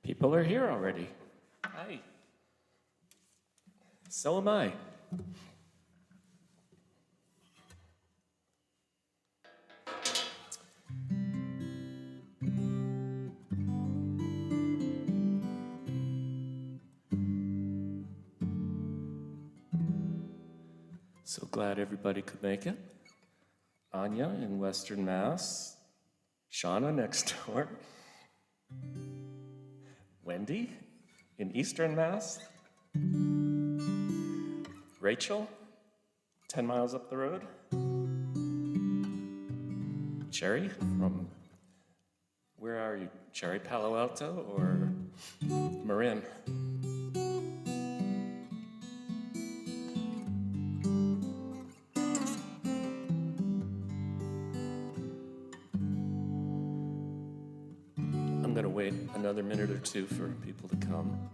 People are here already. Hi. So am I. So glad everybody could make it. Anya in Western Mass. Shauna next door. Wendy in Eastern Mass. Rachel, 10 miles up the road. Cherry from, where are you? Cherry, Palo Alto or Marin? I'm going to wait another minute or two for people to come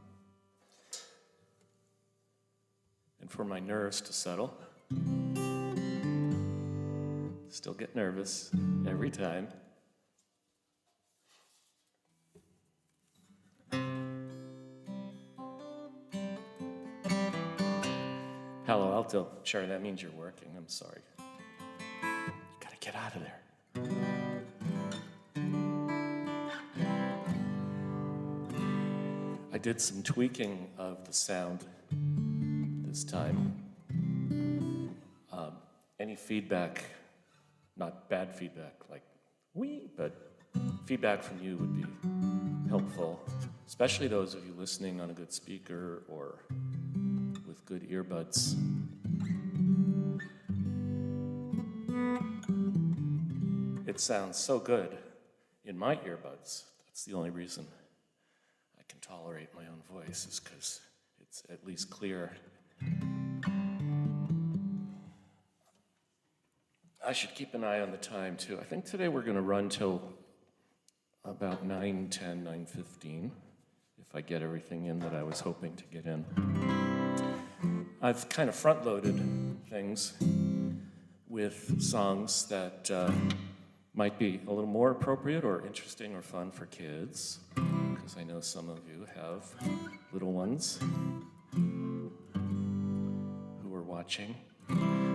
and for my nerves to settle. Still get nervous every time. Palo Alto, sure, that means you're working. I'm sorry. You gotta get out of there. I did some tweaking of the sound this time. Any feedback, not bad feedback like wee, but feedback from you would be helpful, especially those of you listening on a good speaker or with good earbuds. It sounds so good in my earbuds. That's the only reason I can tolerate my own voice, is because it's at least clear. I should keep an eye on the time too. I think today we're going to run till about 9:10, 9:15, if I get everything in that I was hoping to get in. I've kind of front-loaded things with songs that might be a little more appropriate or interesting or fun for kids, because I know some of you have little ones who are watching.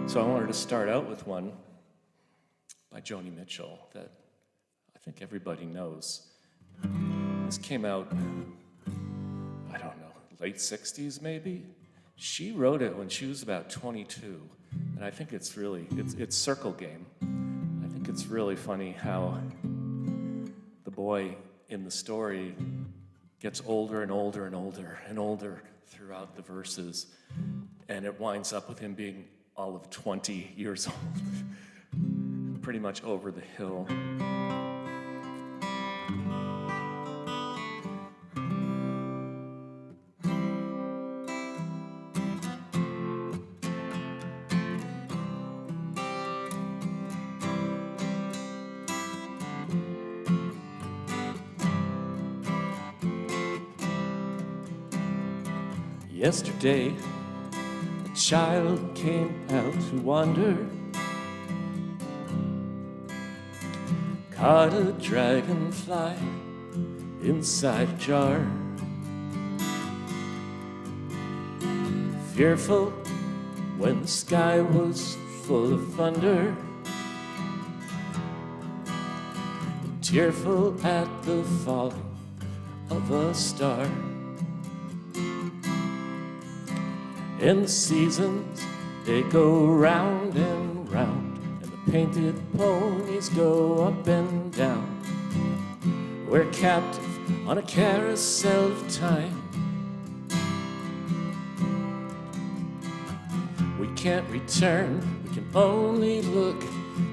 So I wanted to start out with one by Joni Mitchell that I think everybody knows. This came out, I don't know, late 60s maybe? She wrote it when she was about 22, and I think it's really, it's Circle Game. I think it's really funny how the boy in the story gets older and older and older and older throughout the verses, and it winds up with him being all of 20 years old, pretty much over the hill. Yesterday, a child came out to wander, caught a dragonfly inside a jar. Fearful when the sky was full of thunder, tearful at the falling of a star. And the seasons, they go round and round, and the painted ponies go up and down. We're captive on a carousel of time. We can't return, we can only look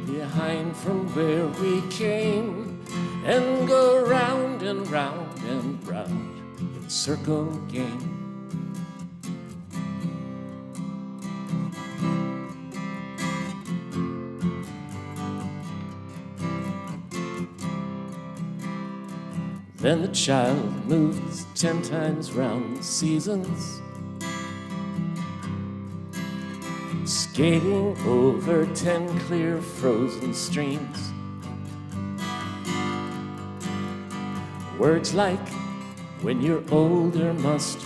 behind from where we came, and go round and round and round in Circle Game. Then the child moves 10 times round the seasons, skating over 10 clear frozen streams. Words like when you're older must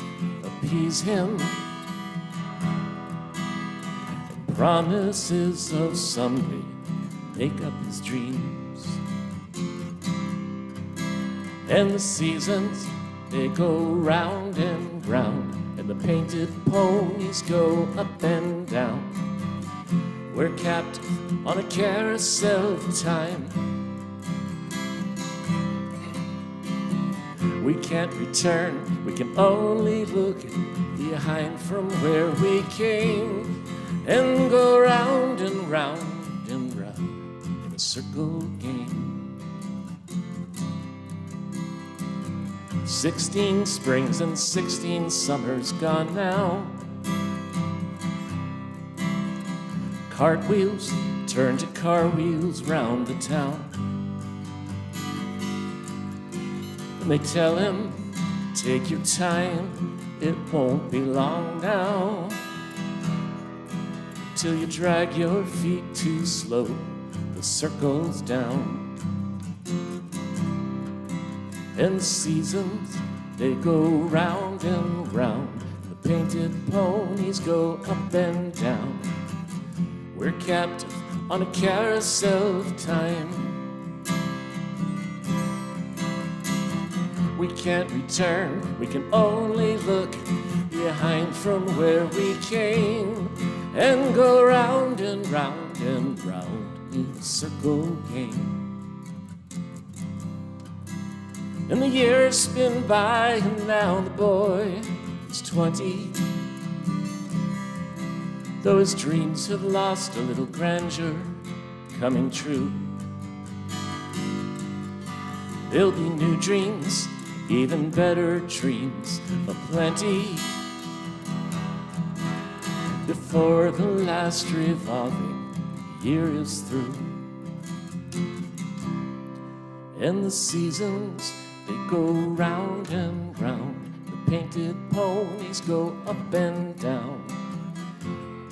appease him. Promises of someday make up his dreams. And the seasons, they go round and round, and the painted ponies go up and down. We're captive on a carousel of time. We can't return, we can only look behind from where we came, and go round and round and round in a circle game. 16 springs and 16 summers gone now. Cartwheels turn to car wheels round the town. And they tell him, take your time, it won't be long now, till you drag your feet too slow, the circle's down. And the seasons, they go round and round, the painted ponies go up and down. We're captive on a carousel of time. We can't return, we can only look behind from where we came, and go round and round and round in a circle game. And the years spin by, and now the boy is 20. Though his dreams have lost a little grandeur coming true, there'll be new dreams, even better dreams aplenty, before the last revolving year is through. And the seasons, they go round and round, the painted ponies go up and down.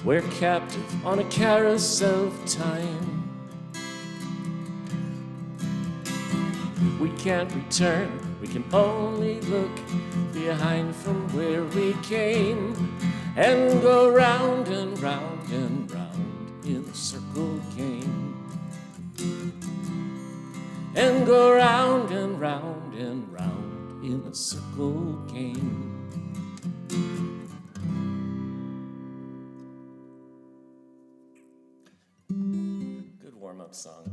We're captive on a carousel of time. We can't return, we can only look behind from where we came, and go round and round and round in a circle game. And go round and round and round in a circle game. Good warm-up song.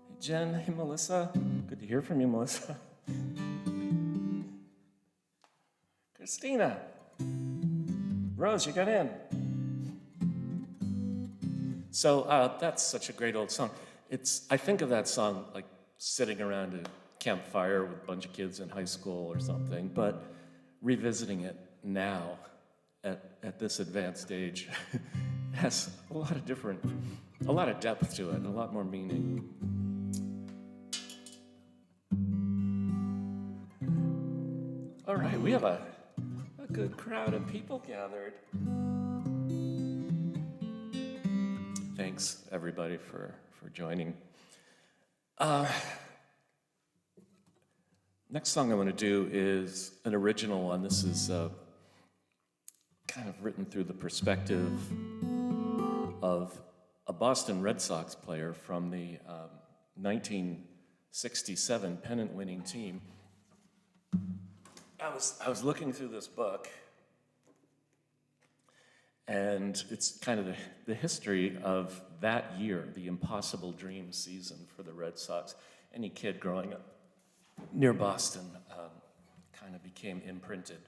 Hey Jen, hey Melissa. Good to hear from you, Melissa. Christina. Rose, you got in. So that's such a great old song. I think of that song like sitting around a campfire with a bunch of kids in high school or something, but revisiting it now at this advanced age has a lot of depth to it, and a lot more meaning. All right, we have a good crowd of people gathered. Thanks, everybody, for joining. Next song I want to do is an original one. This is kind of written through the perspective of a Boston Red Sox player from the 1967 pennant-winning team. I was looking through this book, and it's kind of the history of that year, the Impossible Dream season for the Red Sox. Any kid growing up near Boston kind of became imprinted.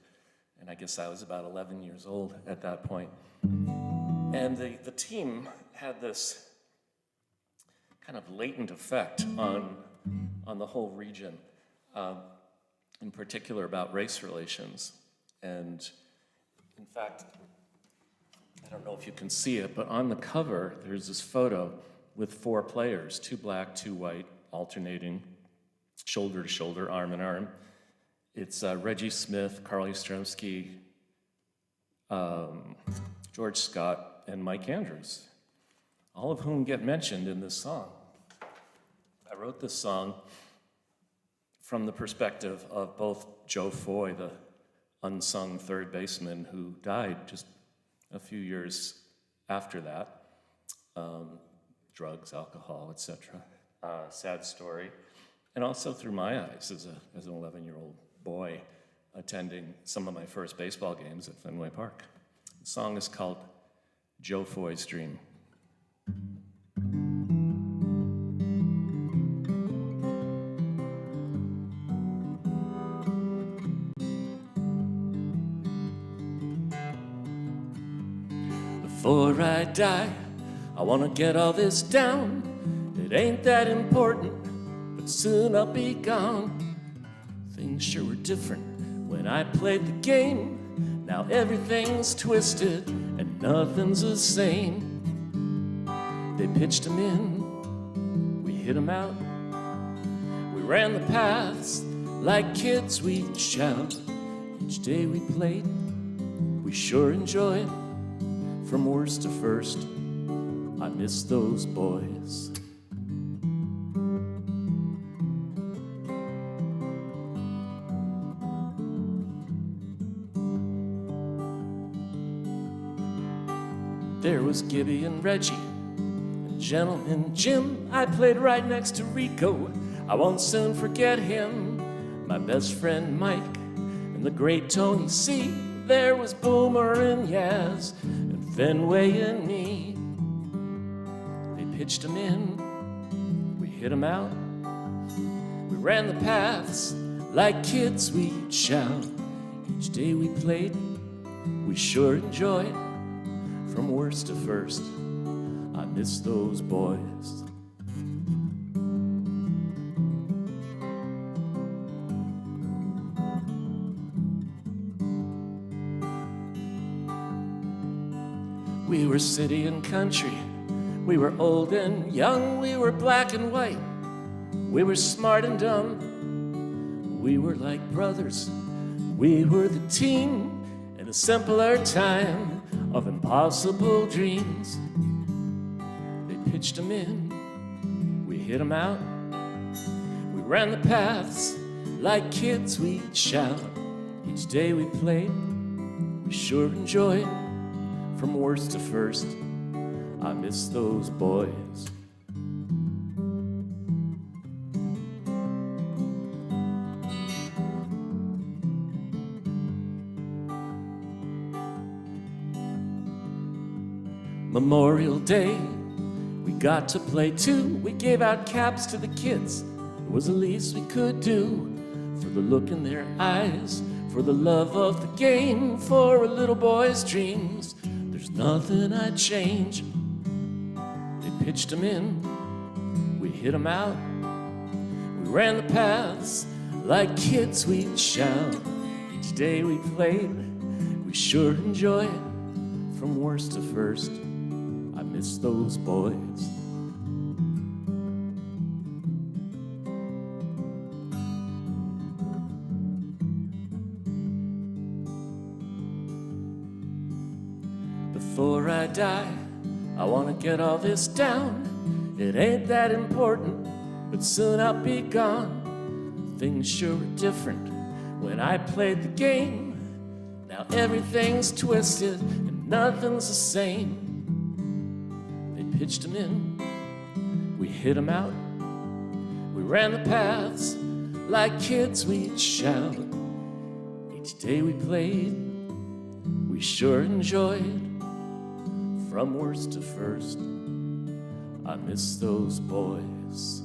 And I guess I was about 11 years old at that point. And the team had this kind of latent effect on the whole region, in particular about race relations. And in fact, I don't know if you can see it, but on the cover, there's this photo with 4 players, 2 black, 2 white, alternating, shoulder to shoulder, arm in arm. It's Reggie Smith, Carl Yastrzemski, George Scott, and Mike Andrews, all of whom get mentioned in this song. wrote this song from the perspective of both Joe Foy, the unsung third baseman who died just a few years after that. Drugs, alcohol, etc. Sad story. And also through my eyes as an 11-year-old boy attending some of my first baseball games at Fenway Park. The song is called Joe Foy's Dream. Before I die, I want to get all this down. It ain't that important, but soon I'll be gone. Things sure were different when I played the game. Now everything's twisted and nothing's the same. They pitched him in, we hit him out. We ran the paths like kids, we'd shout. Each day we played, we sure enjoyed. From worst to first, I miss those boys. There was Gibby and Reggie, and Gentleman Jim. I played right next to Rico, I won't soon forget him. My best friend Mike, and the great Tony C. There was Boomer and Yaz, and Fenway and me. They pitched him in, we hit him out. We ran the paths like kids, we'd shout. Each day we played, we sure enjoyed. From worst to first, I miss those boys. We were city and country, we were old and young, we were black and white, we were smart and dumb. We were like brothers, we were the team in a simpler time of impossible dreams. They pitched him in, we hit him out. We ran the paths like kids, we'd shout. Each day we played, we sure enjoyed. From worst to first, I miss those boys. Memorial Day, we got to play too. We gave out caps to the kids. It was the least we could do. For the look in their eyes, for the love of the game, for a little boy's dreams, there's nothing I'd change. They pitched him in, we hit him out. We ran the paths like kids, we'd shout. Each day we played, we sure enjoyed. From worst to first, I miss those boys. Before I die, I want to get all this down. It ain't that important, but soon I'll be gone. Things sure were different when I played the game. Now everything's twisted and nothing's the same. They pitched him in, we hit him out. We ran the paths like kids, we'd shout. Each day we played, we sure enjoyed. From worst to first, I miss those boys.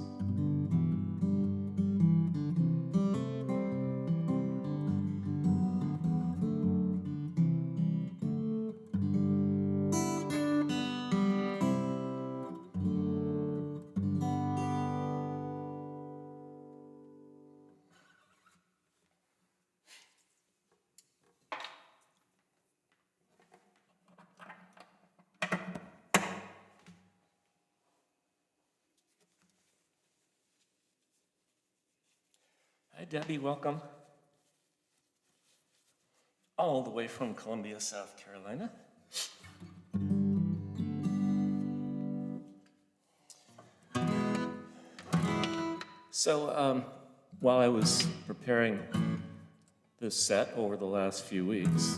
Hi, Debbie, welcome. All the way from Columbia, South Carolina. So while I was preparing this set over the last few weeks,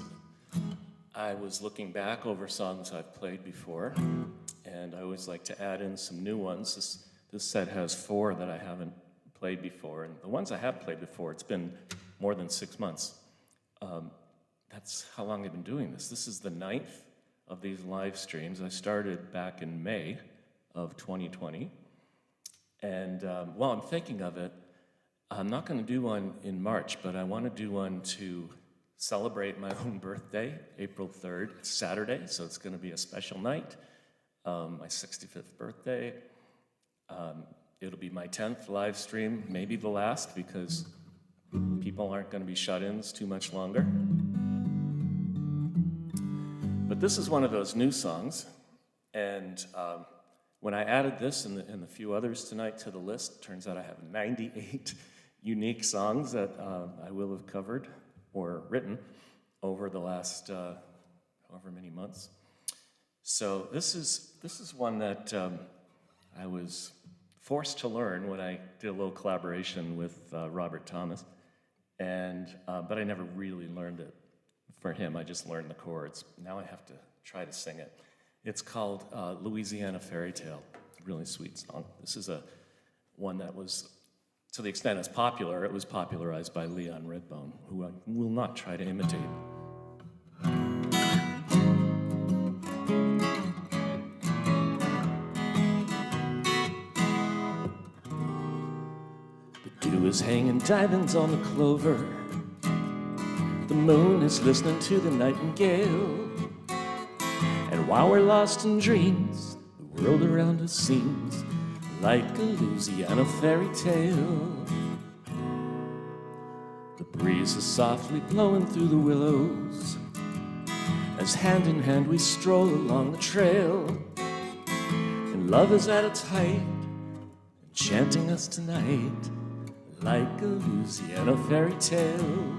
I was looking back over songs I've played before, and I always like to add in some new ones. This set has 4 that I haven't played before, and the ones I have played before, it's been more than 6 months. That's how long I've been doing this. This is the 9th of these live streams. I started back in May of 2020. And while I'm thinking of it, I'm not going to do one in March, but I want to do one to celebrate my own birthday, April 3rd. It's Saturday, so it's going to be a special night, my 65th birthday. It'll be my 10th live stream, maybe the last, because people aren't going to be shut-ins too much longer. But this is one of those new songs, and when I added this and the few others tonight to the list, turns out I have 98 unique songs that I will have covered or written over the last however many months. So this is one that I was forced to learn when I did a little collaboration with Robert Thomas, and but I never really learned it for him. I just learned the chords. Now I have to try to sing it. It's called Louisiana Fairy Tale. Really sweet song. This is one that was, to the extent it's popular, it was popularized by Leon Redbone, who I will not try to imitate. The dew is hanging diamonds on the clover. The moon is listening to the nightingale. And while we're lost in dreams, the world around us seems like a Louisiana fairy tale. The breeze is softly blowing through the willows as hand in hand we stroll along the trail. And love is at its height, enchanting us tonight like a Louisiana fairy tale.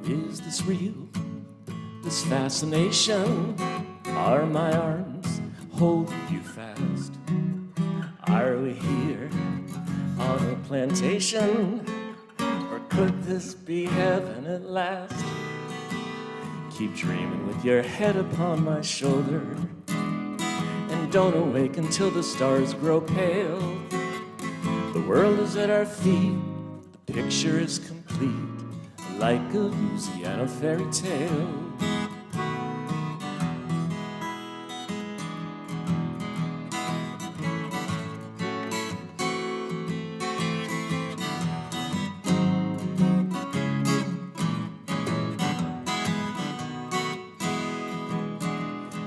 Is this real? This fascination? Are my arms holding you fast? Are we here on a plantation? Or could this be heaven at last? Keep dreaming with your head upon my shoulder, and don't awake until the stars grow pale. The world is at our feet, the picture is complete, like a Louisiana fairy tale.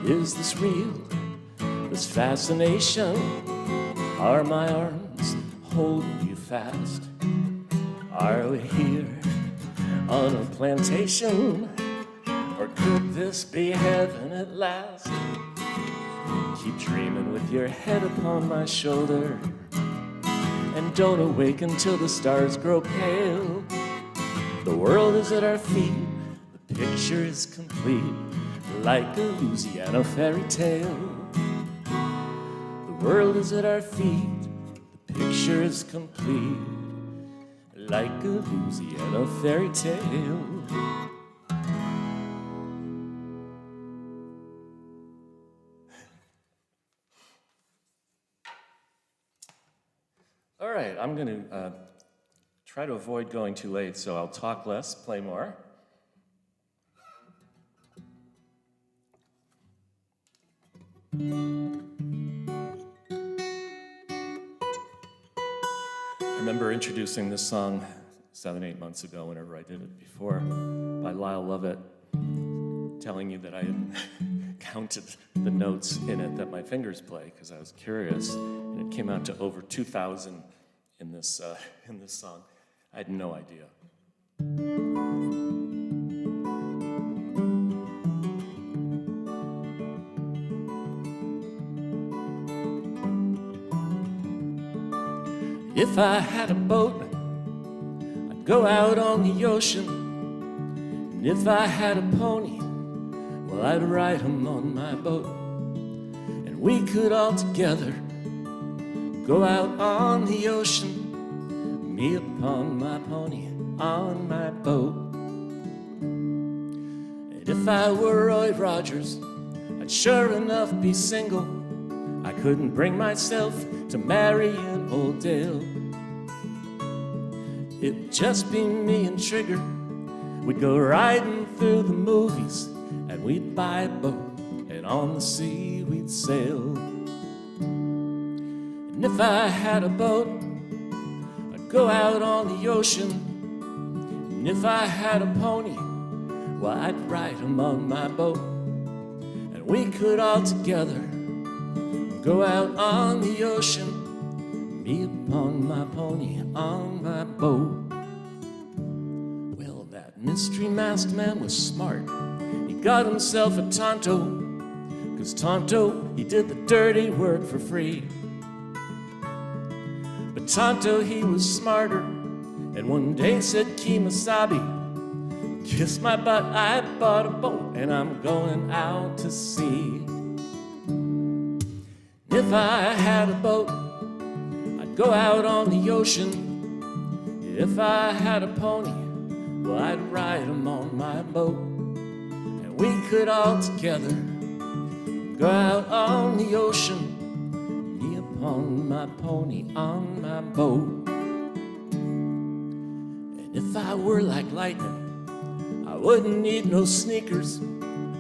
Is this real, this fascination? Are my arms holding you fast? Are we here on a plantation? Or could this be heaven at last? Keep dreaming with your head upon my shoulder, and don't awake until the stars grow pale. The world is at our feet, the picture is complete, like a Louisiana fairy tale. The world is at our feet, the picture is complete, like a Louisiana fairy tale. All right, I'm going to try to avoid going too late, so I'll talk less, play more. I remember introducing this song 7-8 months ago, whenever I did it before, by Lyle Lovett, telling you that I had counted the notes in it that my fingers play, because I was curious, and it came out to over 2,000 in this song. I had no idea. If I had a boat, I'd go out on the ocean. And if I had a pony, well, I'd ride him on my boat. And we could all together go out on the ocean me upon my pony, on my boat. And if I were Roy Rogers, I'd sure enough be single. I couldn't bring myself to marry in Old Dale. It'd just be me and Trigger. We'd go riding through the movies, and we'd buy a boat, and on the sea we'd sail. And if I had a boat, I'd go out on the ocean. And if I had a pony, well, I'd ride him on my boat. And we could all together go out on the ocean, me upon my pony, on my boat. Well, that mystery masked man was smart. He got himself a Tonto, 'cause Tonto, he did the dirty work for free. But Tonto, he was smarter, and one day said, Kemosabe, kiss my butt, I bought a boat, and I'm going out to sea. If I had a boat, I'd go out on the ocean. If I had a pony, well, I'd ride him on my boat. And we could all together go out on the ocean, me upon my pony, on my boat. And if I were like lightning, I wouldn't need no sneakers.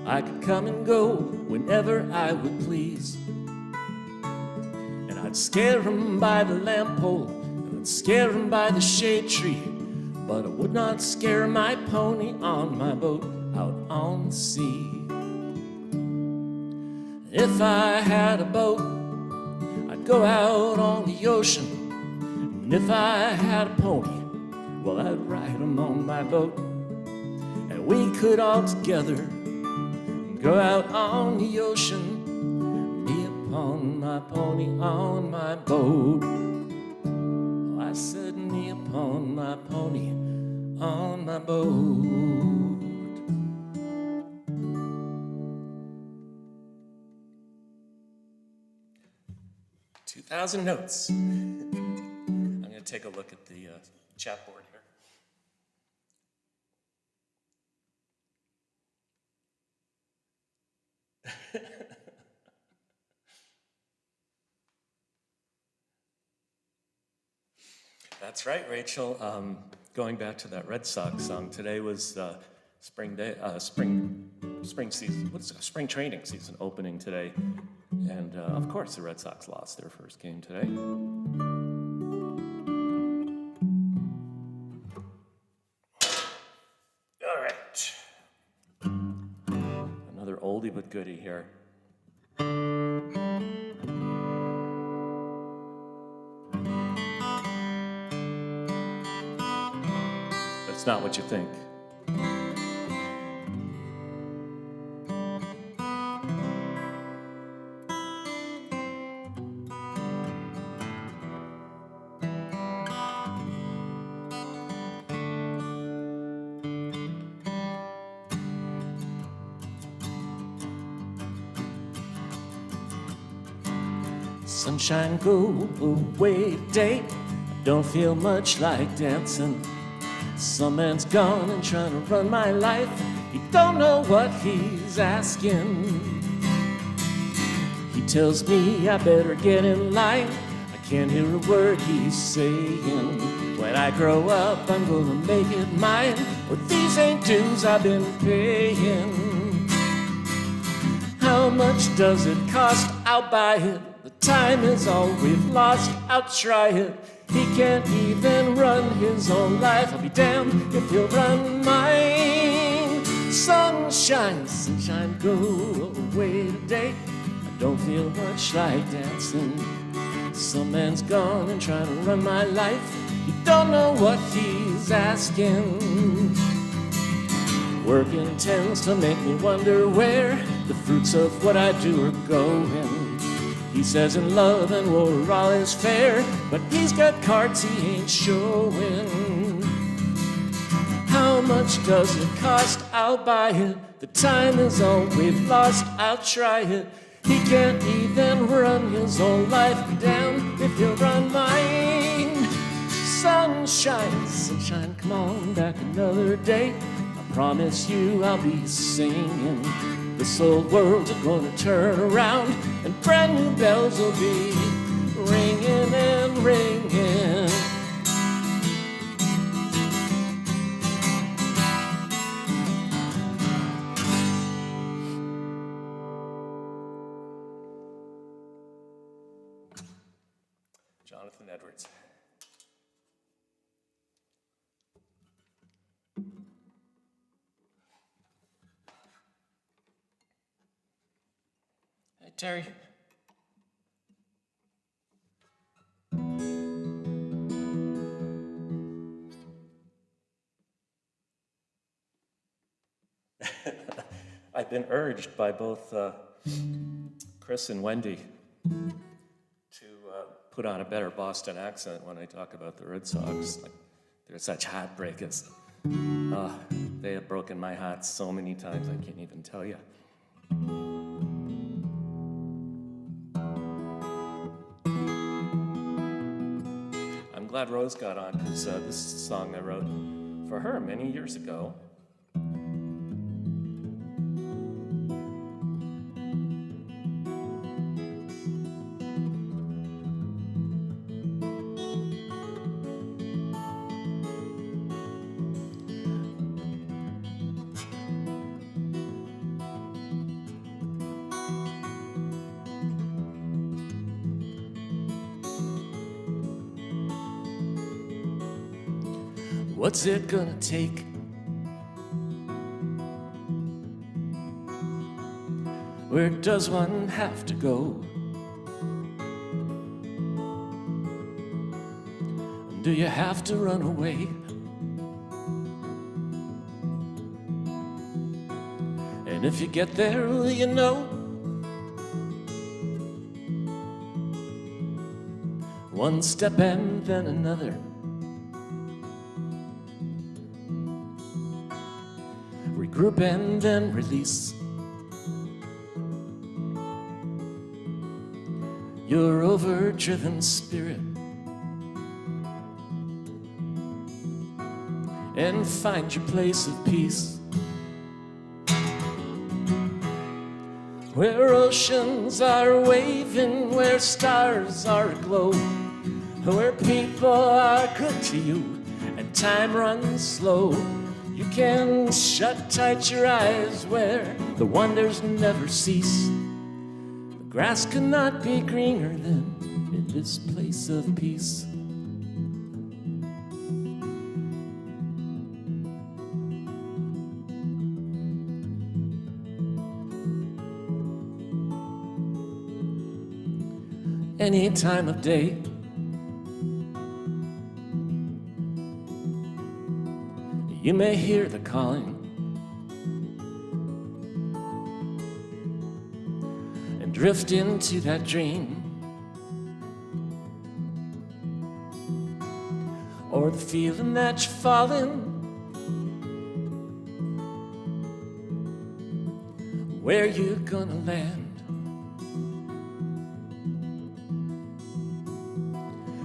I could come and go whenever I would please. I'd scare him by the lamp pole, and I'd scare him by the shade tree, but I would not scare my pony on my boat out on the sea. If I had a boat, I'd go out on the ocean. And if I had a pony, well, I'd ride him on my boat. And we could all together go out on the ocean, on my pony, on my boat. Oh, I said, me upon my pony, on my boat. 2,000 notes. I'm going to take a look at the chat board here. That's right, Rachel. Going back to that Red Sox song, today was spring season. What's spring training season opening today, and of course the Red Sox lost their first game today. All right, another oldie but goodie here. It's not what you think. Sunshine, go away today. I don't feel much like dancing. Some man's gone and trying to run my life. He don't know what he's asking. He tells me I better get in line. I can't hear a word he's saying. When I grow up, I'm gonna make it mine. Or these ain't dues I've been paying. How much does it cost? I'll buy it. The time is all we've lost. I'll try it. He can't even run his own life. I'll be damned if he'll run mine. Sunshine, sunshine, go away today. I don't feel much like dancing. Some man's gone and trying to run my life. He don't know what he's asking. Working tends to make me wonder where the fruits of what I do are going. He says in love and war all is fair, but he's got cards he ain't showing. How much does it cost? I'll buy it. The time is all we've lost. I'll try it. He can't even run his own life. Be damned if he'll run mine. Sunshine. come on back another day. I promise you I'll be singing. This old world's gonna turn around, and brand new bells will be ringing and ringing. Jonathan Edwards. Hey, Terry. I've been urged by both Chris and Wendy to put on a better Boston accent when I talk about the Red Sox. Like, they're such heartbreakers. They have broken my heart so many times I can't even tell you. I'm glad Rose got on, because this is a song I wrote for her many years ago. What's it gonna take? Where does one have to go? Do you have to run away? And if you get there, will you know? One step and then another. Regroup and then release. Your overdriven spirit, and find your place of peace, where oceans are waving, where stars are aglow, where people are good to you and time runs slow. You can shut tight your eyes where the wonders never cease. The grass could not be greener than in this place of peace. Any time of day, you may hear the calling and drift into that dream, or the feeling that you're falling, where you gonna land,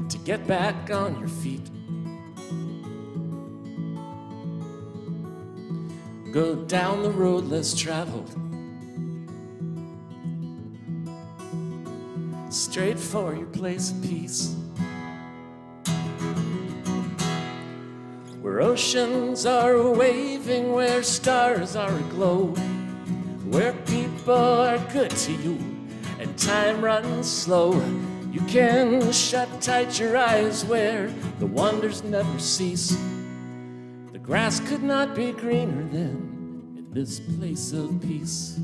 to get back on your feet. Go down the road less traveled, straight for your place of peace, where oceans are waving, where stars are aglow, where people are good to you and time runs slow. You can shut tight your eyes where the wonders never cease. The grass could not be greener than in this place of peace.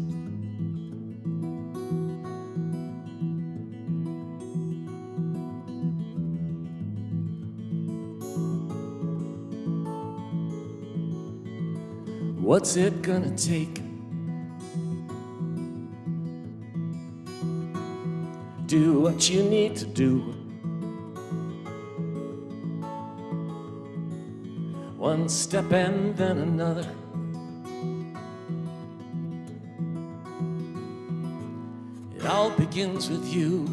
What's it gonna take? Do what you need to do. One step and then another. It all begins with you.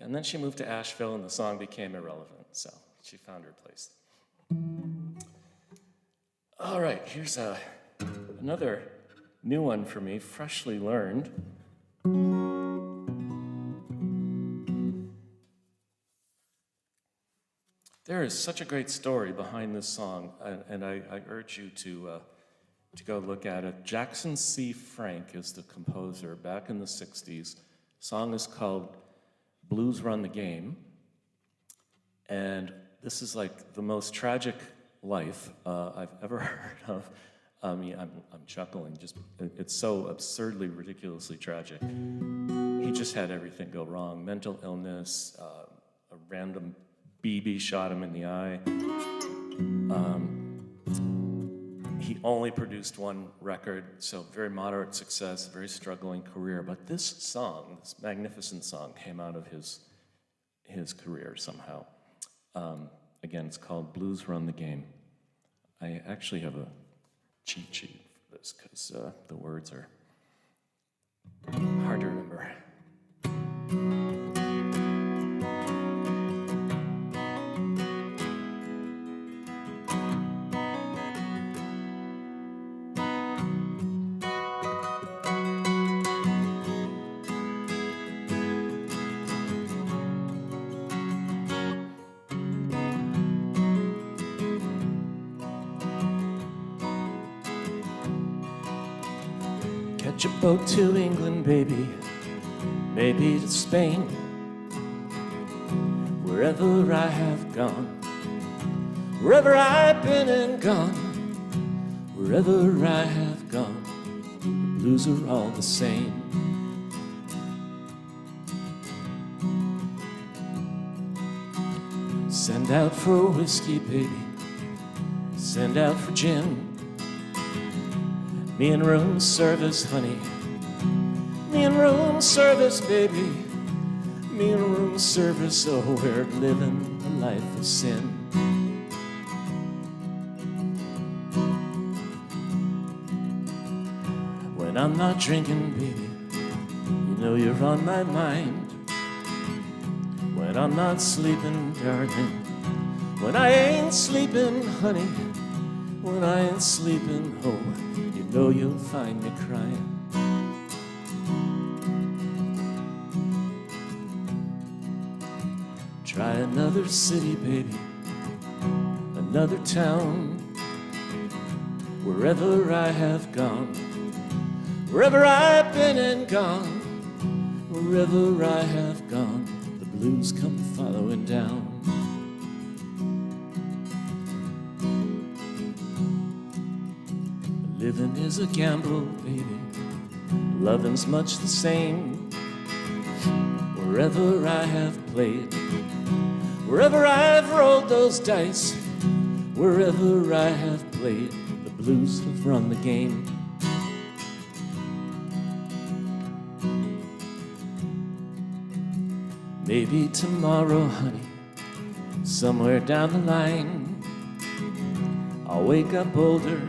And then she moved to Asheville, and the song became irrelevant, so she found her place. All right, here's another new one for me, freshly learned. There is such a great story behind this song, and I urge you to go look at it. Jackson C. Frank is the composer back in the 60s. The song is called Blues Run the Game, and this is like the most tragic life I've ever heard of. I mean, I'm chuckling, just it's so absurdly, ridiculously tragic. He just had everything go wrong. Mental illness, a random BB shot him in the eye. He only produced one record, so very moderate success, very struggling career. But this song, this magnificent song, came out of his career somehow. Again, it's called Blues Run the Game. I actually have a cheat sheet for this because the words are hard to remember. Catch a boat to England, baby, maybe to Spain. Wherever I have gone, wherever I've been and gone, wherever I have gone, the blues are all the same. Send out for whiskey, baby, send out for gin. Me and room service, honey. Me and room service, baby. Me and room service, oh, we're living a life of sin. When I'm not drinking, baby, you know you're on my mind. When I'm not sleeping, darling, when I ain't sleeping, honey, when I ain't sleeping, oh, know you'll find me crying. Try another city, baby, another town. Wherever I have gone, wherever I've been and gone, wherever I have gone, the blues come following down. Living is a gamble, baby. Loving's much the same. Wherever I have played, wherever I've rolled those dice, wherever I have played, the blues have run the game. Maybe tomorrow, honey, somewhere down the line, I'll wake up older,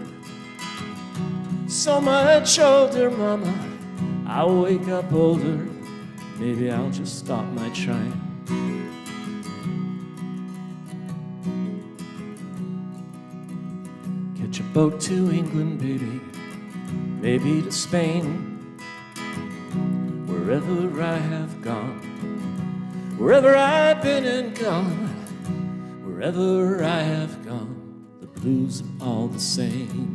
so much older, mama. I'll wake up older. Maybe I'll just stop my trying. Catch a boat to England, baby, maybe to Spain. Wherever I have gone, wherever I've been and gone, wherever I have gone, the blues are all the same.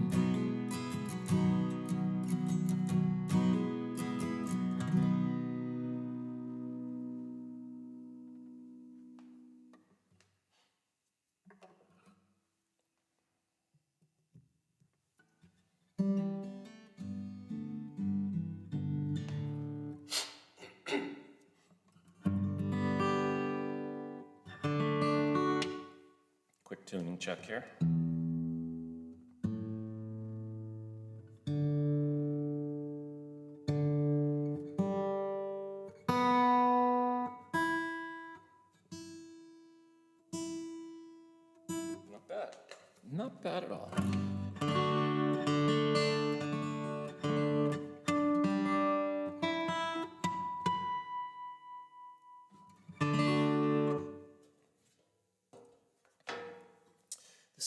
Quick tuning check here. Not bad. Not bad at all.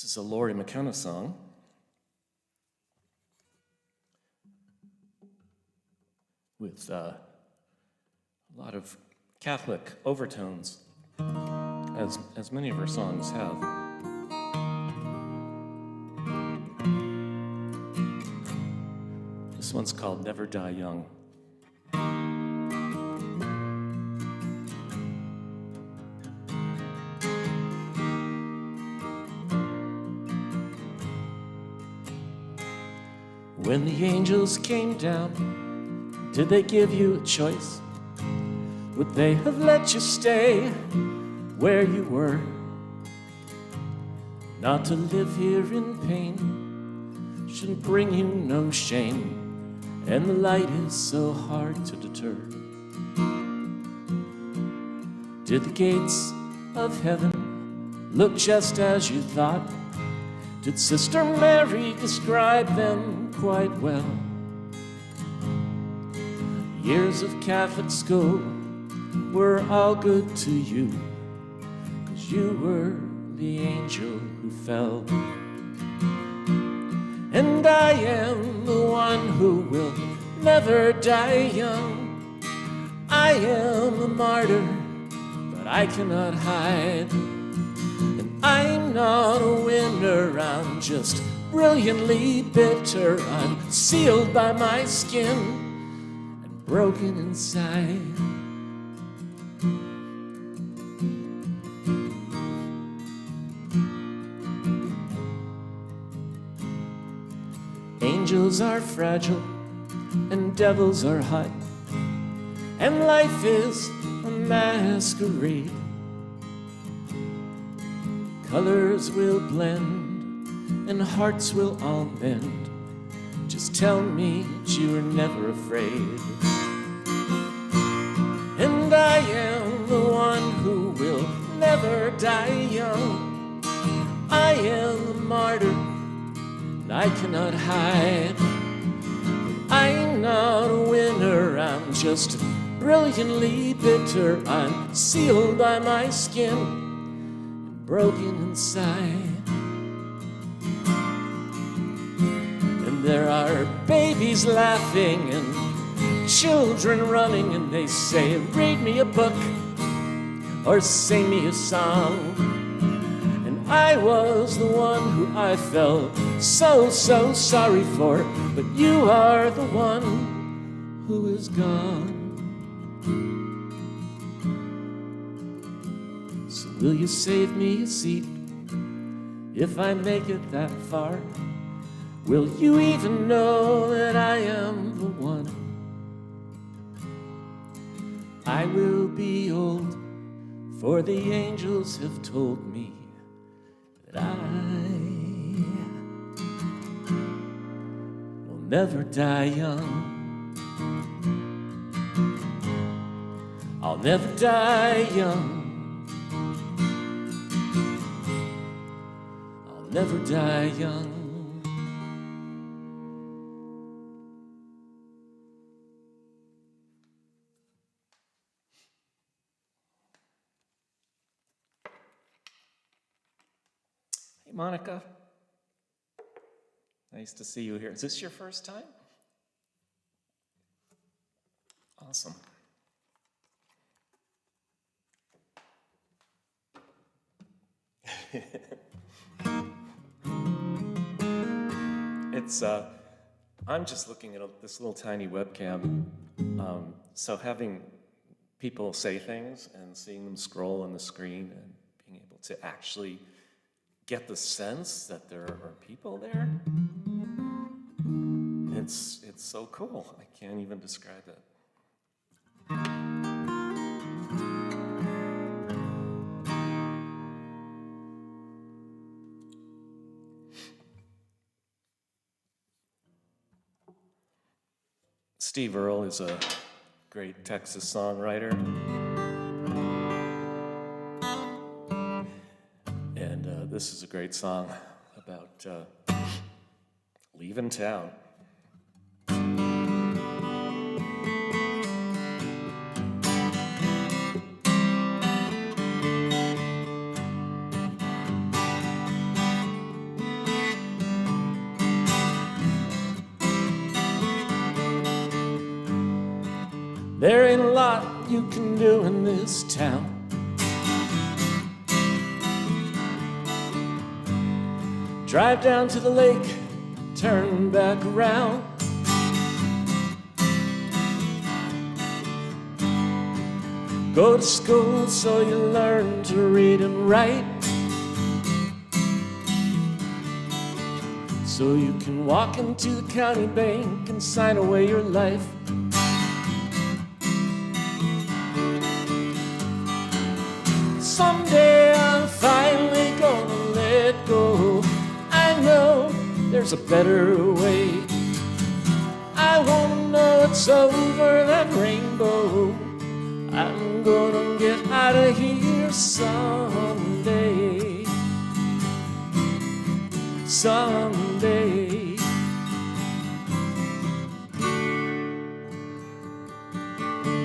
This is a Laurie McKenna song. With a lot of Catholic overtones, as many of her songs have. This one's called Never Die Young. When the angels came down, did they give you a choice? Would they have let you stay where you were? Not to live here in pain shouldn't bring you no shame, and the light is so hard to deter. Did the gates of heaven look just as you thought? Did Sister Mary describe them quite well? Years of Catholic school were all good to you, 'cause you were the angel who fell. And I am the one who will never die young. I am a martyr, but I cannot hide. And I'm not a winner, I'm just brilliantly bitter. I'm sealed by my skin and broken inside. Angels are fragile and devils are hot, and life is a masquerade. Colors will blend and hearts will all mend. Just tell me that you are never afraid. And I am the one who will never die young. I am the martyr, I cannot hide. I'm not a winner, I'm just brilliantly bitter. I'm sealed by my skin and broken inside. And there are babies laughing and children running, and they say, read me a book or sing me a song. I was the one who I felt so sorry for, but you are the one who is gone. So will you save me a seat if I make it that far? Will you even know that I am the one? I will be old, for the angels have told me I will never die young. I'll never die young. I'll never die young. Monica, nice to see you here. Is this your first time? Awesome. I'm just looking at this little tiny webcam, so having people say things and seeing them scroll on the screen and being able to actually get the sense that there are people there. It's so cool. I can't even describe it. Steve Earle is a great Texas songwriter. This is a great song about leaving town. There ain't a lot you can do in this town. Drive down to the lake, turn back around. Go to school so you learn to read and write, so you can walk into the county bank and sign away your life. Someday I'm finally gonna let go. I know there's a better way. I wanna know it's over that rainbow. I'm gonna get out of here someday. Someday.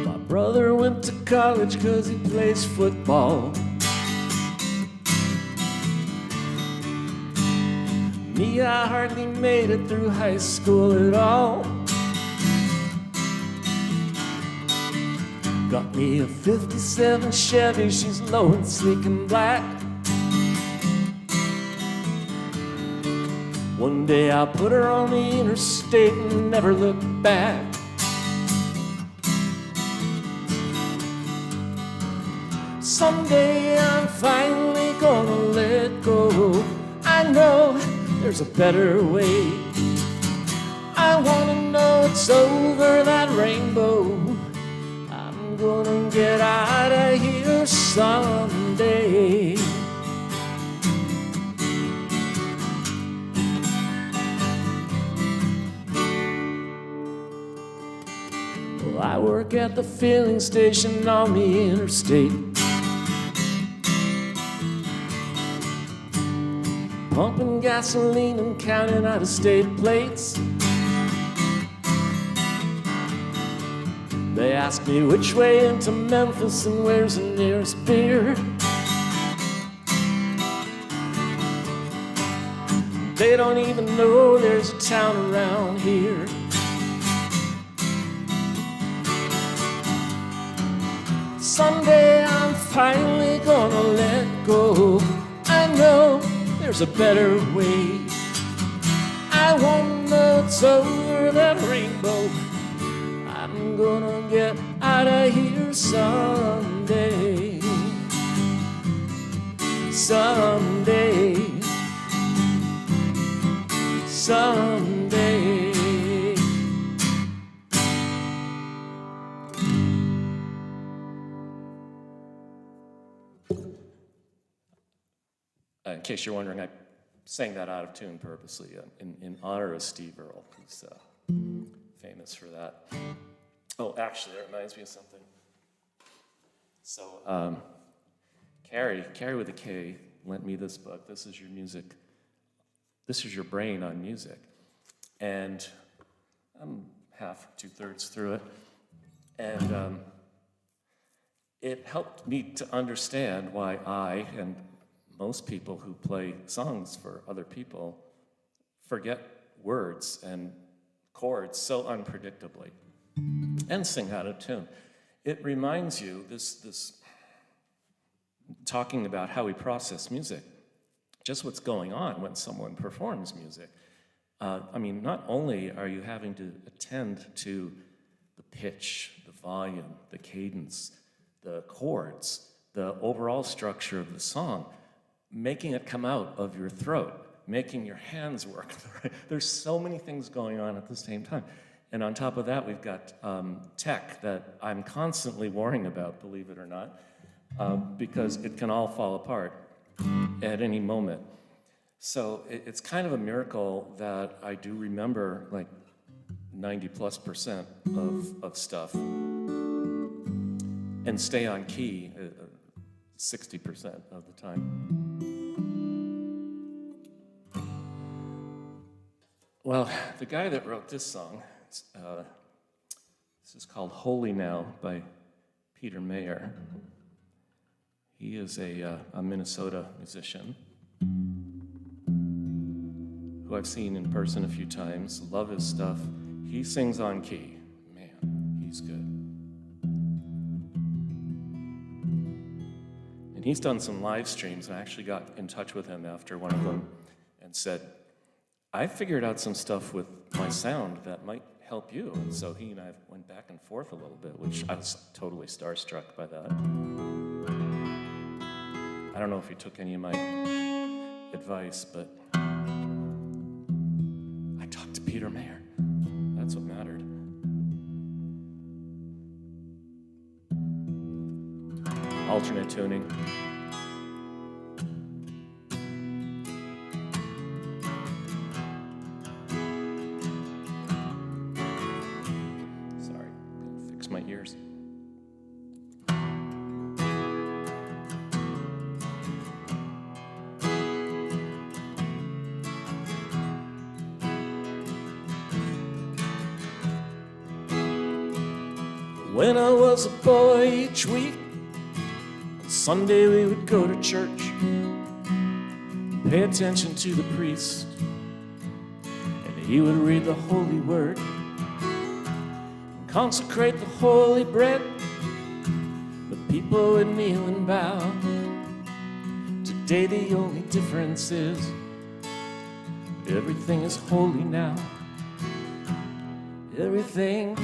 My brother went to college 'cause he plays football. Me, I hardly made it through high school at all. Got me a 57 Chevy, she's low and sleek and black. One day I'll put her on the interstate and never look back. Someday I'm finally gonna let go. I know there's a better way. I wanna know it's over that rainbow. I'm gonna get out of here someday. Well, I work at the filling station on the interstate, pumping gasoline and counting out-of-state plates. They ask me which way into Memphis and where's the nearest beer. They don't even know there's a town around here. Someday I'm finally gonna let go. I know there's a better way. I wanna know it's over that rainbow. I'm gonna get out of here someday. Someday. Someday. In case you're wondering, I sang that out of tune purposely in honor of Steve Earle, who's famous for that. Oh, actually, that reminds me of something. So, Carrie with a K lent me this book. This is your music. This is your brain on music. And I'm half, 2/3 through it. And it helped me to understand why I and most people who play songs for other people forget words and chords so unpredictably and sing out of tune. It reminds you, this talking about how we process music, just what's going on when someone performs music. I mean, not only are you having to attend to the pitch, the volume, the cadence, the chords, the overall structure of the song, making it come out of your throat, making your hands work. There's so many things going on at the same time. And on top of that, we've got tech that I'm constantly worrying about, believe it or not, because it can all fall apart at any moment. So it's kind of a miracle that I do remember like 90+% of stuff and stay on key 60% of the time. Well, the guy that wrote this song, this is called Holy Now by Peter Mayer. He is a Minnesota musician who I've seen in person a few times, love his stuff. He sings on key. Man, he's good. he's done some live streams, and I actually got in touch with him after one of them and said, I figured out some stuff with my sound that might help you. And so he and I went back and forth a little bit, which I was totally starstruck by that. I don't know if he took any of my advice, but I talked to Peter Mayer. That's what mattered. Alternate tuning. Sorry, gotta fix my ears. When I was a boy, each week, on Sunday we would go to church, pay attention to the priest, and he would read the holy word, and consecrate the holy bread. The people would kneel and bow. Today the only difference is everything is holy now. Everything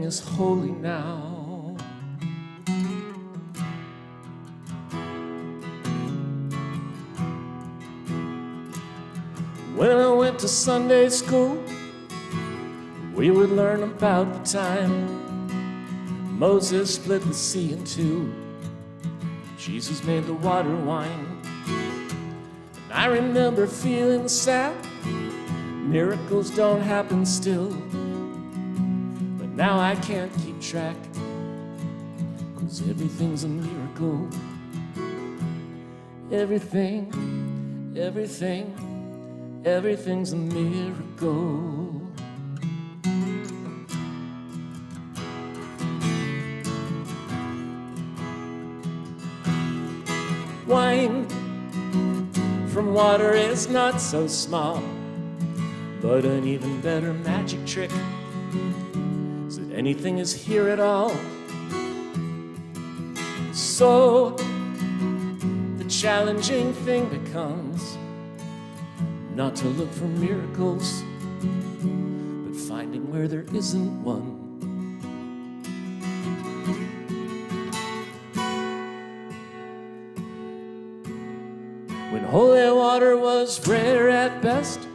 is holy now. When I went to Sunday school, we would learn about the time Moses split the sea in two, Jesus made the water wine. And I remember feeling sad. Miracles don't happen still, but now I can't keep track, 'cause everything's a miracle. Everything's a miracle. Wine from water is not so small, but an even better magic trick is that anything is here at all. So the challenging thing becomes not to look for miracles, but finding where there isn't one. When holy water was rare at best,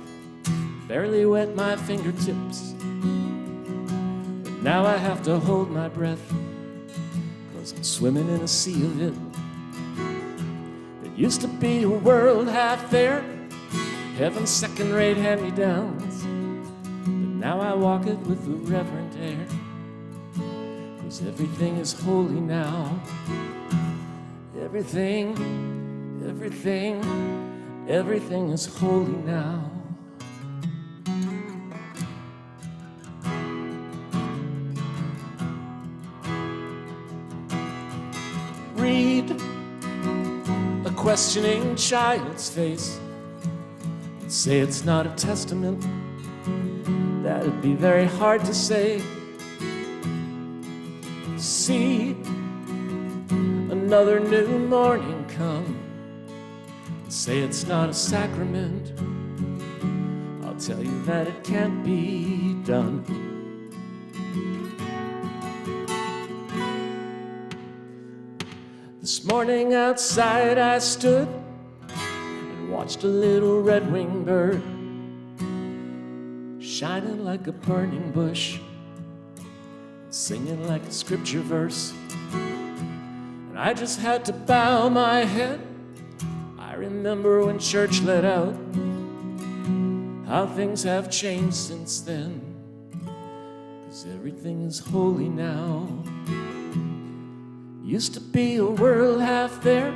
barely wet my fingertips, but now I have to hold my breath, 'cause I'm swimming in a sea of it. It used to be a world half there, heaven's second-rate hand-me-downs, but now I walk it with a reverent air, 'cause everything is holy now. Everything is holy now. Read a questioning child's face and say it's not a testament. That'd be very hard to say. See another new morning come and say it's not a sacrament. I'll tell you that it can't be done. This morning outside I stood and watched a little red-winged bird shining like a burning bush, singing like a scripture verse. And I just had to bow my head. I remember when church let out, how things have changed since then, 'cause everything is holy now. Used to be a world half there,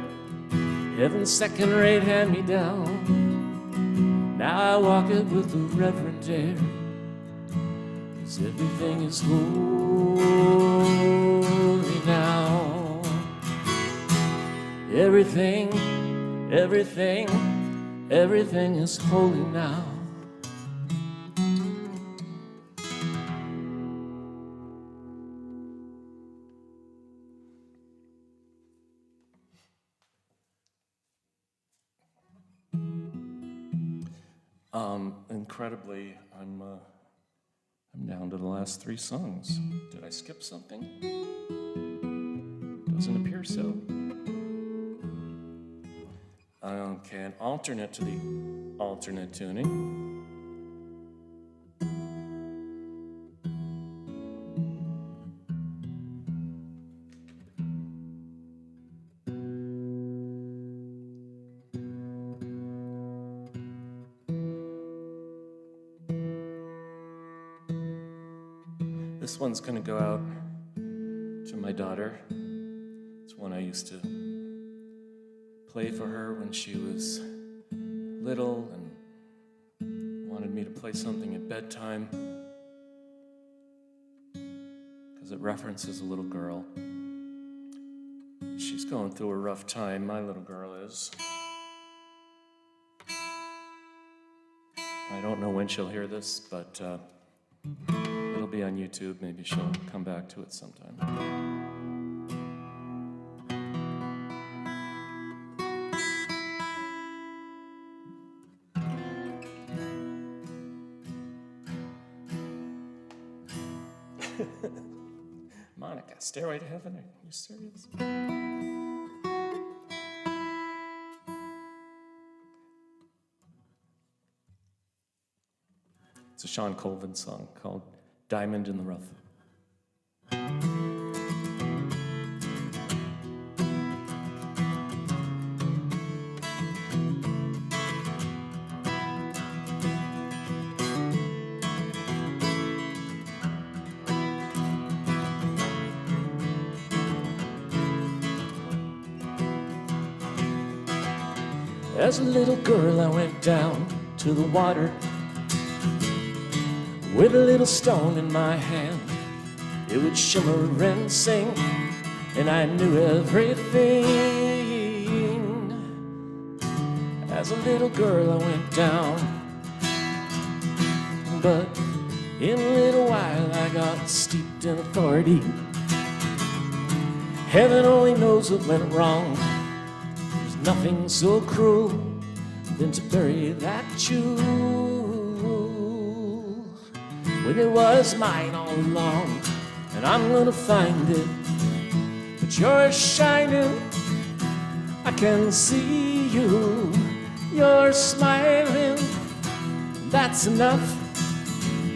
heaven's second-rate hand-me-down. Now I walk it with a reverent air, 'cause everything is holy now. Everything is holy now. Incredibly, I'm down to the last 3 songs. Did I skip something? Doesn't appear so. Okay, an alternate to the alternate tuning. This one's gonna go out to my daughter. It's one I used to play for her when she was little and wanted me to play something at bedtime because it references a little girl. She's going through a rough time, my little girl is. I don't know when she'll hear this, but it'll be on YouTube. Maybe she'll come back to it sometime. Monica, Stairway to Heaven? Are you serious? It's a Sean Colvin song called Diamond in the Rough. As a little girl, I went down to the water with a little stone in my hand. It would shimmer and sing, and I knew everything. As a little girl, I went down, but in a little while I got steeped in authority. Heaven only knows what went wrong. There's nothing so cruel than to bury that jewel when it was mine all along, and I'm gonna find it. But you're shining, I can see you. You're smiling, that's enough.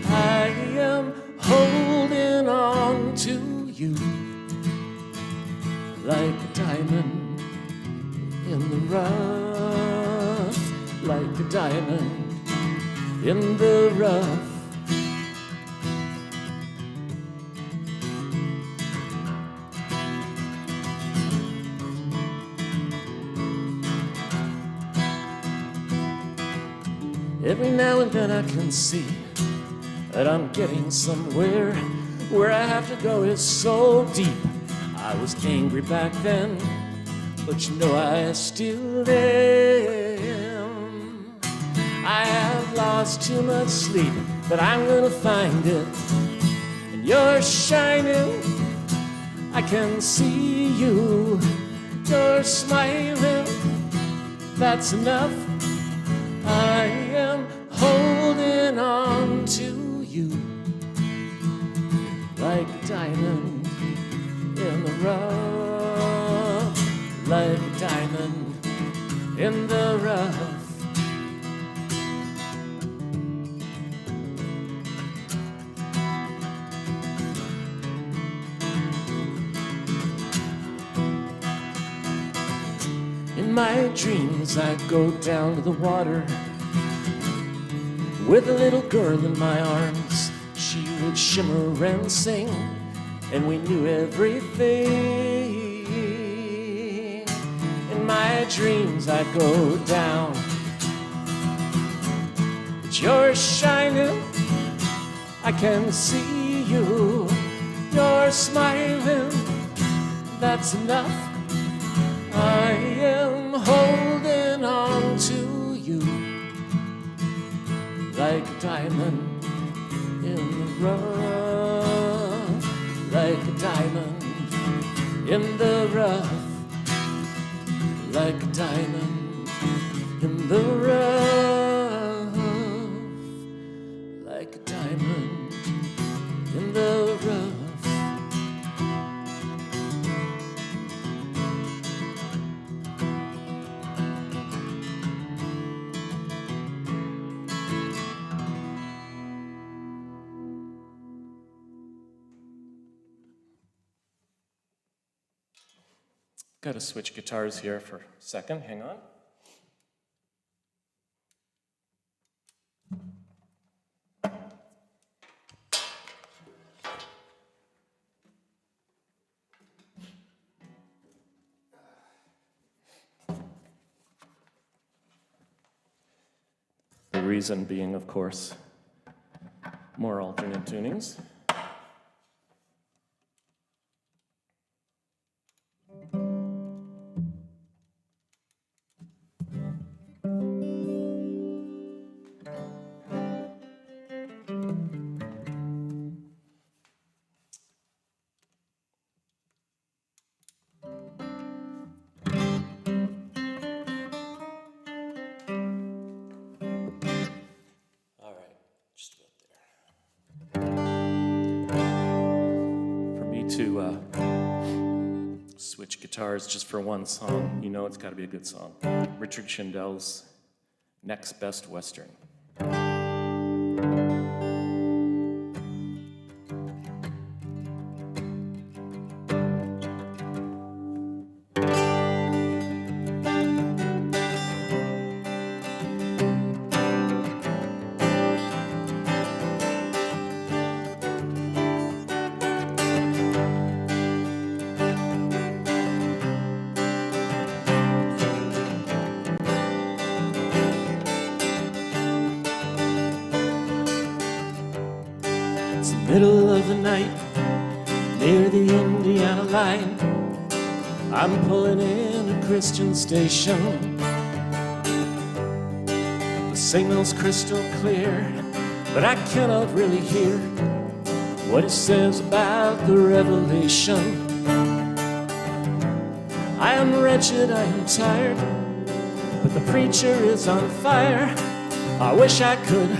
I am holding on to you like a diamond in the rough, like a diamond in the rough. Every now and then I can see that I'm getting somewhere. Where I have to go is so deep. I was angry back then, but you know I still am. I have lost too much sleep, but I'm gonna find it. And you're shining, I can see you. You're smiling, that's enough. I am holding on to you like a diamond in the rough, like a diamond in the rough. In my dreams I go down to the water with a little girl in my arms. She would shimmer and sing, and we knew everything. In my dreams I'd go down, but you're shining, I can see you. You're smiling, that's enough. I am holding on to you like a diamond in the rough, like a diamond in the rough, like a diamond in the rough. Got to switch guitars here for a second. Hang on. The reason being, of course, more alternate tunings. To switch guitars just for one song, you know it's got to be a good song. Richard Schindele's Next Best Western. Middle of the night, near the Indiana line, I'm pulling in a Christian station. The signal's crystal clear, but I cannot really hear what it says about the revelation. I am wretched, I am tired, but the preacher is on fire. I wish I could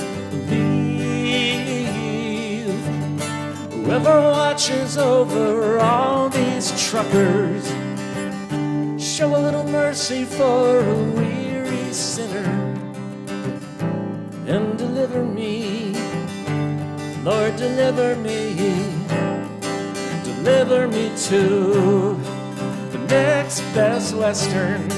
believe. Whoever watches over all these truckers, show a little mercy for a weary sinner and deliver me, Lord, deliver me to the next best Western.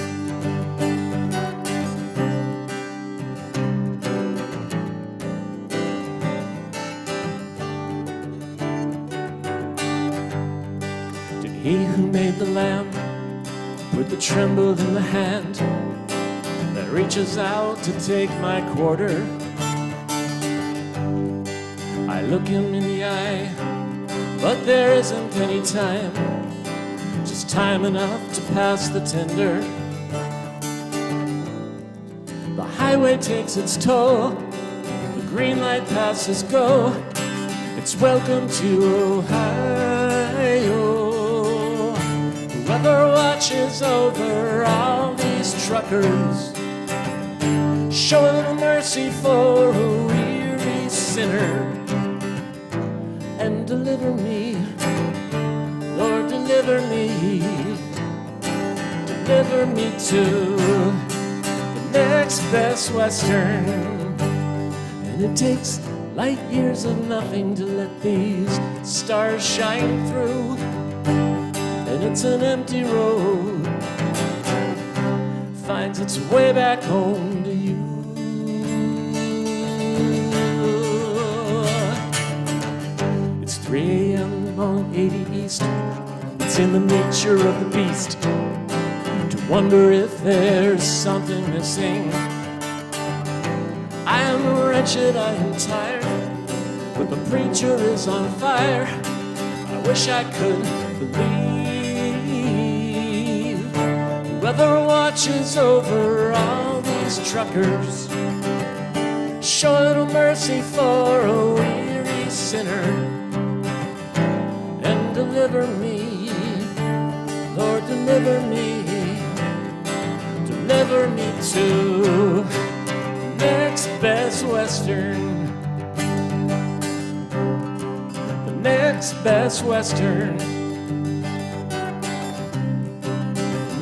He who made the lamb put the tremble in the hand that reaches out to take my quarter. I look him in the eye, but there isn't any time, just time enough to pass the tender. The highway takes its toll, the green light passes go. It's welcome to Ohio. Whoever watches over all these truckers, show a little mercy for a weary sinner and deliver me, Lord, deliver me to the next best Western. And it takes light years of nothing to let these stars shine through. And it's an empty road, finds its way back home to you. It's 3 a.m. on 80 East. It's in the nature of the beast to wonder if there's something missing. I am wretched, I am tired, but the preacher is on fire. I wish I could believe. Whoever watches over all these truckers, show a little mercy for a weary sinner and deliver me, Lord, deliver me to the next best Western, the next best Western.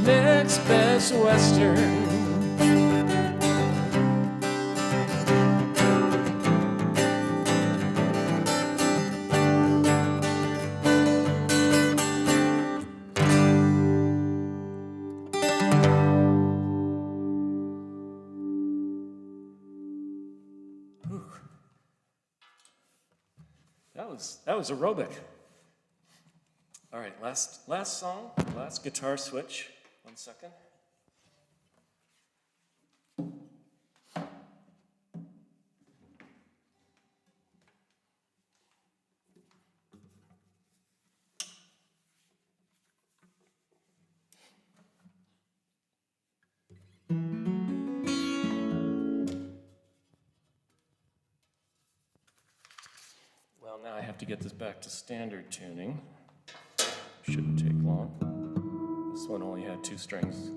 Next best Western. That was aerobic. All right, last song, last guitar switch. 1 second. Well, now I have to get this back to standard tuning. Shouldn't take long. This one only had 2 strings.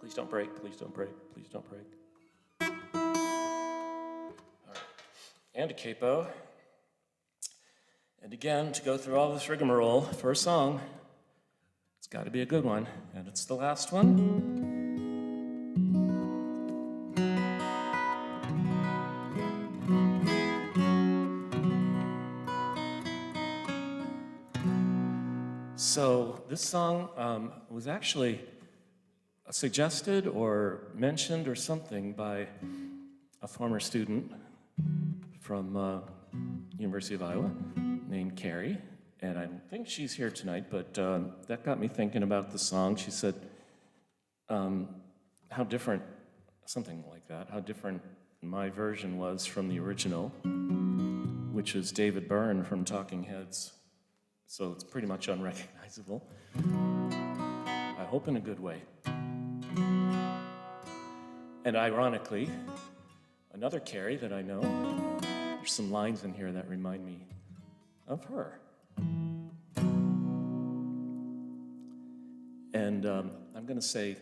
Please don't break, please don't break, please don't break. All right. And a capo. And again, to go through all this rigmarole for a song, it's got to be a good one, and it's the last one. So this song was actually suggested or mentioned or something by a former student from University of Iowa named Carrie, and I don't think she's here tonight, but that got me thinking about the song. She said how different, something like that, how different my version was from the original, which is David Byrne from Talking Heads. So it's pretty much unrecognizable. I hope in a good way. And ironically, another Carrie that I know, there's some lines in here that remind me of her. And I'm going to say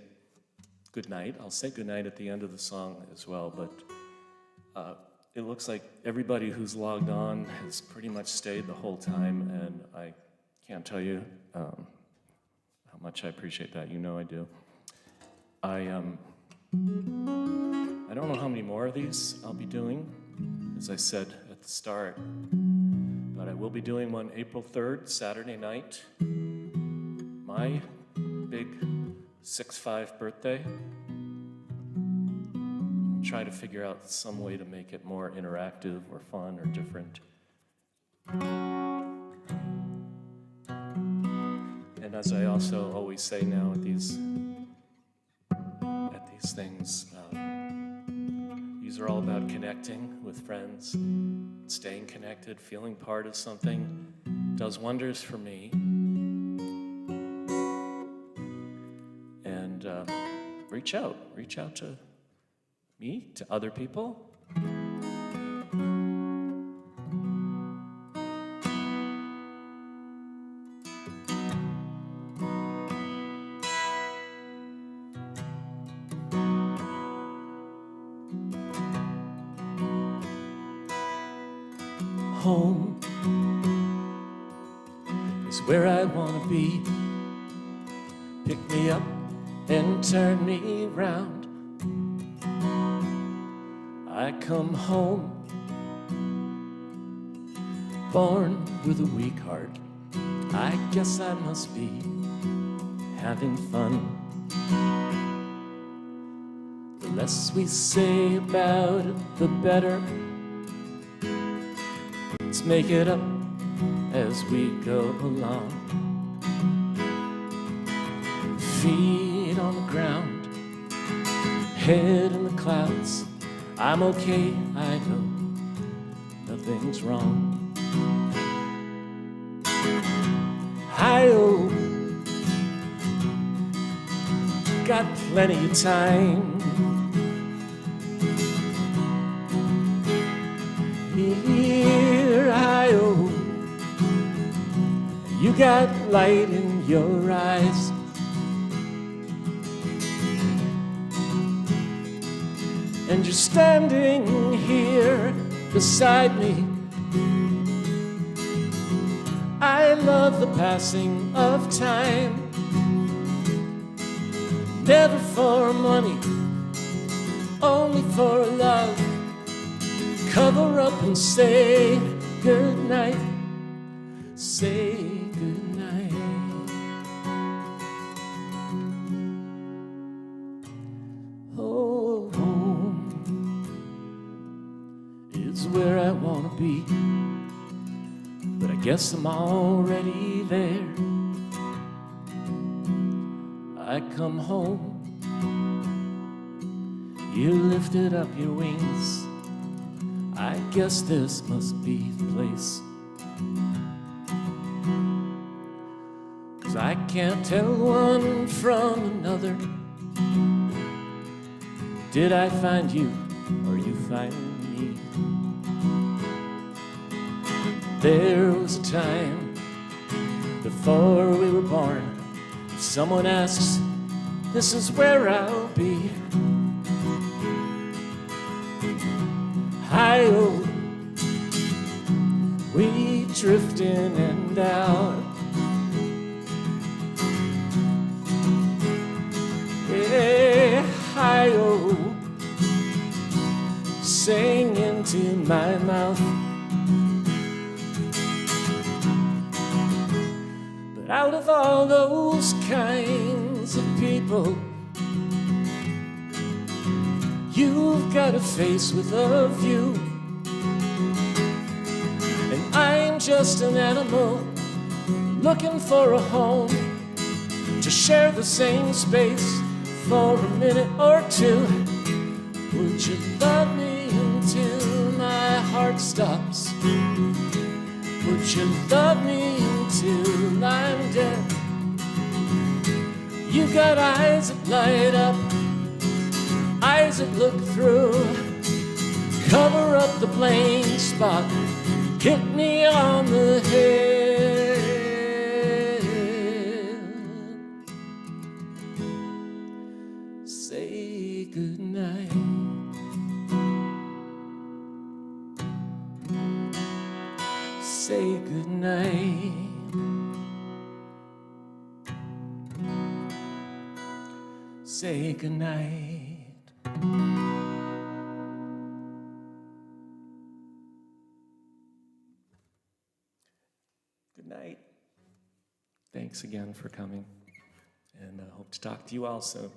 goodnight. I'll say goodnight at the end of the song as well, but it looks like everybody who's logged on has pretty much stayed the whole time, and I can't tell you how much I appreciate that. You know I do. I don't know how many more of these I'll be doing, as I said at the start, but I will be doing one April 3rd, Saturday night, my big 6'5" birthday. Try to figure out some way to make it more interactive or fun or different. And as I also always say now at these things, these are all about connecting with friends, staying connected, feeling part of something. Does wonders for me. And reach out to me, to other people. Home is where I want to be. Pick me up and turn me round. I come home, born with a weak heart. I guess I must be having fun. The less we say about it, the better. Let's make it up as we go along. Feet on the ground, head in the clouds. I'm okay, I know nothing's wrong. Hi-oh, got plenty of time. Here, hi-oh, you got light in your eyes. And you're standing here beside me. I love the passing of time. Never for money, only for love. Cover up and say goodnight. Say goodnight. guess I'm already there. I come home, you lifted up your wings. I guess this must be the place. 'Cause I can't tell one from another. Did I find you or you find me? There was a time before we were born. If someone asks, this is where I'll be. Hi-oh, we drift in and out. Hey, hi-oh, sing into my mouth. But out of all those kinds of people, you've got a face with a view. And I'm just an animal looking for a home to share the same space for a minute or two. Would you love me until my heart stops? Would you love me until I'm dead? You got eyes that light up, eyes that look through. Cover up the blank spot, hit me on the head. Say goodnight. Say goodnight. Say goodnight. Good night. Thanks again for coming, and I hope to talk to you all soon.